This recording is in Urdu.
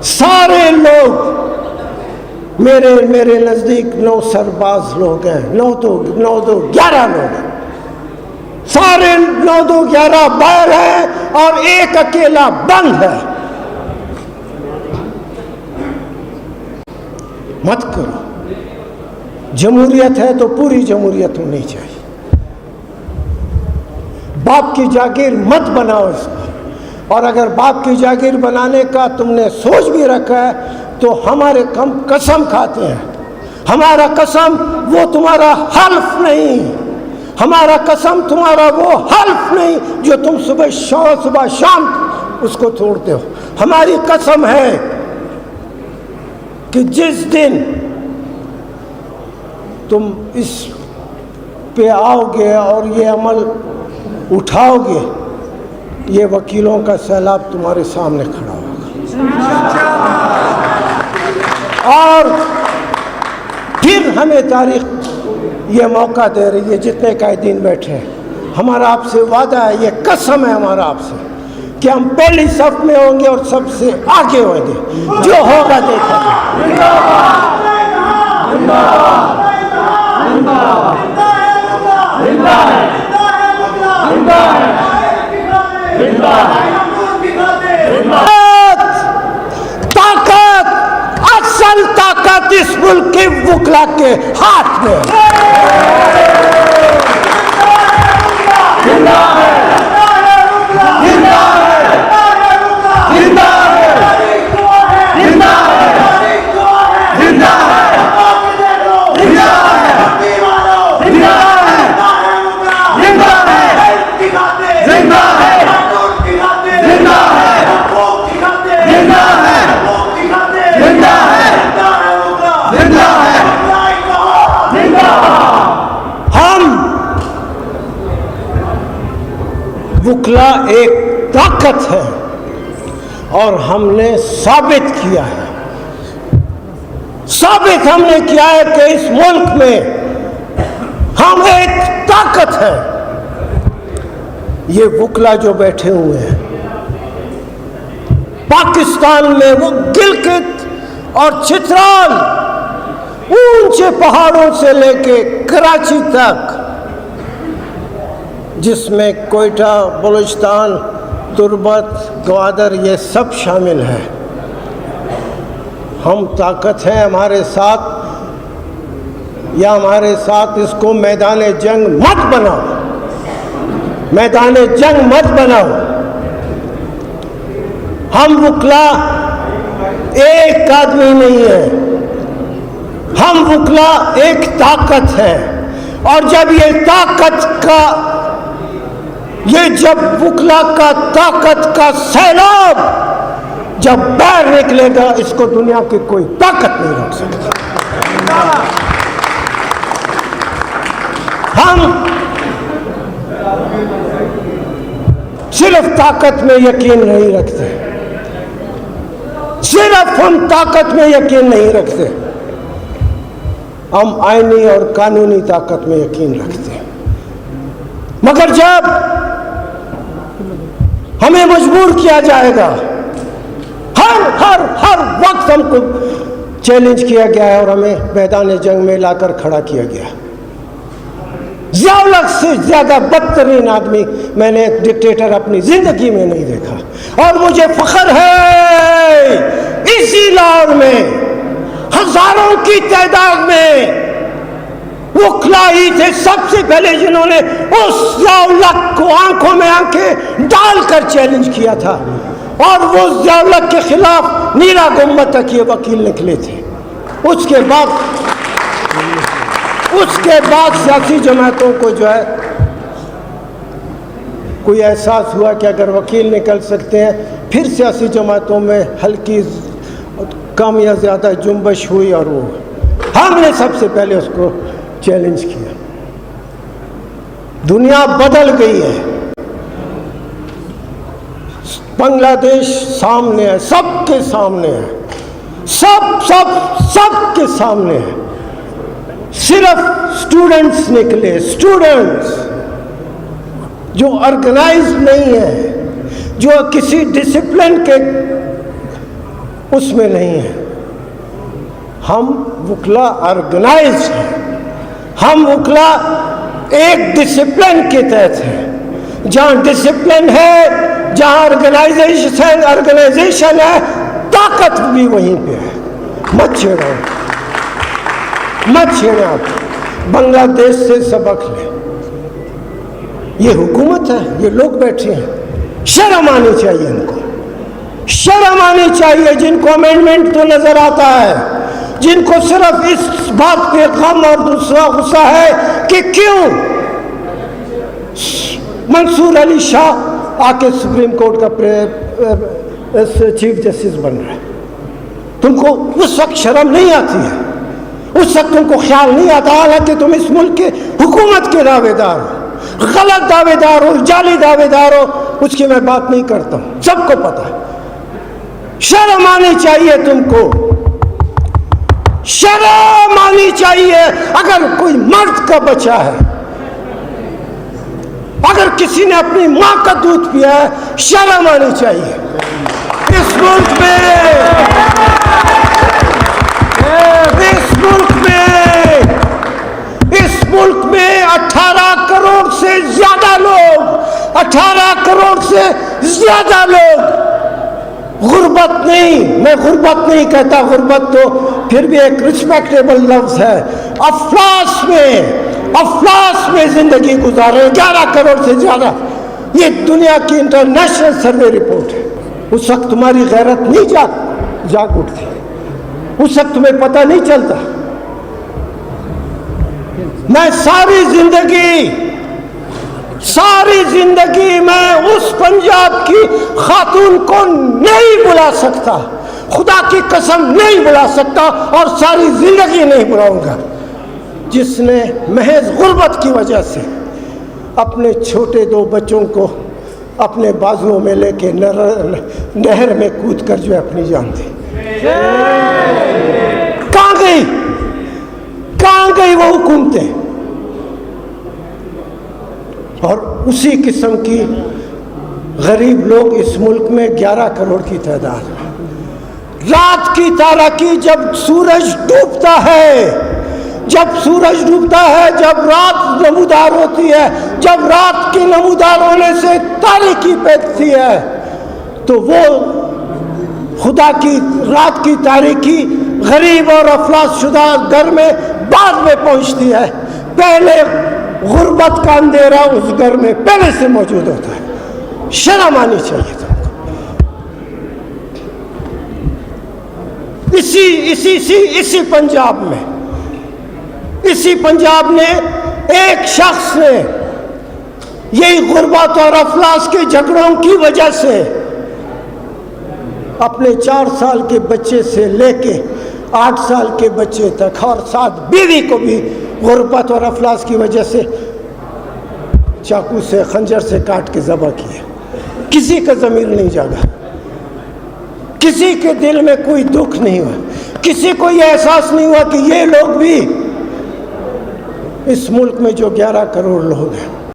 سارے لوگ میرے نزدیک 9 سرباز لوگ ہیں، 9 2 11 لوگ ہیں، سارے 9 2 11 باہر ہیں اور ایک اکیلا بند ہے۔ مت کرو، جمہوریت ہے تو پوری جمہوریت ہونی چاہیے۔ باپ کی جاگیر مت بناؤ اس کو، اور اگر باپ کی جاگیر بنانے کا تم نے سوچ بھی رکھا ہے تو ہمارے قسم کھاتے ہیں۔ ہمارا قسم وہ تمہارا حلف نہیں، ہمارا قسم تمہارا وہ حلف نہیں جو تم صبح شام اس کو توڑتے ہو۔ ہماری قسم ہے کہ جس دن تم اس پہ آؤ گے اور یہ عمل اٹھاؤ گے، یہ وکیلوں کا سیلاب تمہارے سامنے کھڑا ہوگا، اور پھر ہمیں تاریخ یہ موقع دے رہی ہے، جتنے قائدین بیٹھے ہیں۔ ہمارا آپ سے وعدہ ہے، یہ قسم ہے ہمارا آپ سے کہ ہم پہلی صف میں ہوں گے اور سب سے آگے ہوں گے، جو ہوگا دیکھا گے۔ طاقت، اصل طاقت اس ملک کے وکلا کے ہاتھ میں ہے۔ وکلا ایک طاقت ہے اور ہم نے ثابت کیا ہے کہ اس ملک میں ہم ایک طاقت ہے۔ یہ وکلا جو بیٹھے ہوئے ہیں پاکستان میں، وہ گلگت اور چترال، اونچے پہاڑوں سے لے کے کراچی تک، جس میں کوئٹہ، بلوچستان، تربت، گوادر، یہ سب شامل ہے۔ ہم طاقت ہیں، ہمارے ساتھ اس کو میدان جنگ مت بناؤ، میدان جنگ مت بناؤ۔ ہم وکلا ایک آدمی نہیں ہے، ہم وکلا ایک طاقت ہے، اور جب جب وکلا کا طاقت کا سیلاب جب باہر نکلے گا، اس کو دنیا کی کوئی طاقت نہیں روک سکتی۔ ہم صرف طاقت میں یقین نہیں رکھتے، ہم آئینی اور قانونی طاقت میں یقین رکھتے ہیں۔ مگر جب ہمیں مجبور کیا جائے گا، ہر وقت ہم کو چیلنج کیا گیا ہے اور ہمیں میدان جنگ میں لا کر کھڑا کیا گیا۔ ضیاء الحق سے زیادہ بدترین آدمی میں نے ڈکٹیٹر اپنی زندگی میں نہیں دیکھا، اور مجھے فخر ہے اسی لاہور میں ہزاروں کی تعداد میں وکلا ہی تھے سب سے پہلے جنہوں نے اس ضیاء الحق کو آنکھوں میں آنکھیں ڈال کر چیلنج کیا تھا، اور وہ ضیاء الحق کے خلاف نیلا گنبد تک یہ وکیل نکلے تھے۔ اس کے بعد سیاسی جماعتوں کو جو ہے کوئی احساس ہوا کہ اگر وکیل نکل سکتے ہیں، پھر سیاسی جماعتوں میں ہلکی کم یا زیادہ جنبش ہوئی، اور وہ ہم نے سب سے پہلے اس کو چیلنج کیا۔ دنیا بدل گئی ہے، بنگلہ دیش سامنے ہے، سب کے سامنے ہے، سب کے سامنے ہے۔ صرف سٹوڈنٹس نکلے، سٹوڈنٹس جو آرگنائز نہیں ہیں، جو کسی ڈسپلن کے اس میں نہیں ہے. ہم وکلا آرگنائز ہیں, ہم وکلا ایک ڈسپلن کے تحت ہیں. جہاں ڈسپلن ہے, جہاں آرگنائزیشن ہے, طاقت بھی وہیں پہ ہے. مت چھیڑو, مت چھیڑیں. آپ بنگلہ دیش سے سبق لیں. یہ حکومت ہے, یہ لوگ بیٹھے ہیں, شرم آنی چاہیے ان کو, شرم آنی چاہیے. جن کو امینڈمنٹ تو نظر آتا ہے, جن کو صرف اس بات پہ غم اور دوسرا غصہ ہے کہ کیوں منصور علی شاہ آ کے سپریم کورٹ کا چیف جسٹس بن رہا ہے. تم کو اس وقت شرم نہیں آتی ہے, اس وقت تم کو خیال نہیں آتا, حالانکہ تم اس ملک کے حکومت کے دعوے دار ہو, غلط دعوے دار ہو, جعلی دعوے دار ہو. اس کی میں بات نہیں کرتا ہوں, سب کو پتا ہے. شرم آنی چاہیے تم کو, شرم آنی چاہیے. اگر کوئی مرد کا بچہ ہے, اگر کسی نے اپنی ماں کا دودھ پیا ہے, شرم آنی چاہیے. اس ملک میں, اس ملک میں, اس ملک میں 18 کروڑ سے زیادہ لوگ, 18 کروڑ سے زیادہ لوگ غربت نہیں, میں غربت نہیں کہتا, غربت تو پھر بھی ایک رسپیکٹیبل لفظ ہے. افلاس میں زندگی گزار رہے ہیں 11 کروڑ سے زیادہ. یہ دنیا کی انٹرنیشنل سروے رپورٹ ہے. اس وقت تمہاری غیرت نہیں جاگ اٹھتی, اس وقت تمہیں پتہ نہیں چلتا. میں ساری زندگی میں اس پنجاب کی خاتون کو نہیں بلا سکتا, خدا کی قسم نہیں بلا سکتا, اور ساری زندگی نہیں بلاؤں گا, جس نے محض غربت کی وجہ سے اپنے چھوٹے 2 بچوں کو اپنے بازوؤں میں لے کے نہر میں کود کر جو اپنی جان دی. کہاں گئی وہ حکومتیں؟ اور اسی قسم کی غریب لوگ اس ملک میں 11 کروڑ کی تعداد میں. رات کی تاریکی جب سورج ڈوبتا ہے, جب رات نمودار ہوتی ہے, جب رات کی نمودار ہونے سے تاریکی پیدتی ہے, تو وہ خدا کی رات کی تاریکی غریب اور افلاس شدہ گھر میں بعد میں پہنچتی ہے. پہلے غربت کا اندھیرا اس گھر میں پہلے سے موجود ہوتا ہے. شرم آنی چاہیے تم کو. اسی پنجاب میں, اسی پنجاب نے ایک شخص نے یہی غربت اور افلاس کے جھگڑوں کی وجہ سے اپنے 4 سال کے بچے سے لے کے 8 سال کے بچے تک اور 7 بیوی کو بھی غربت اور افلاس کی وجہ سے چاقو سے, خنجر سے کاٹ کے ذبح کیا. کسی کا ضمیر نہیں جاگا, کسی کے دل میں کوئی دکھ نہیں ہوا, کسی کو یہ احساس نہیں ہوا کہ یہ لوگ بھی اس ملک میں جو 11 کروڑ لوگ ہیں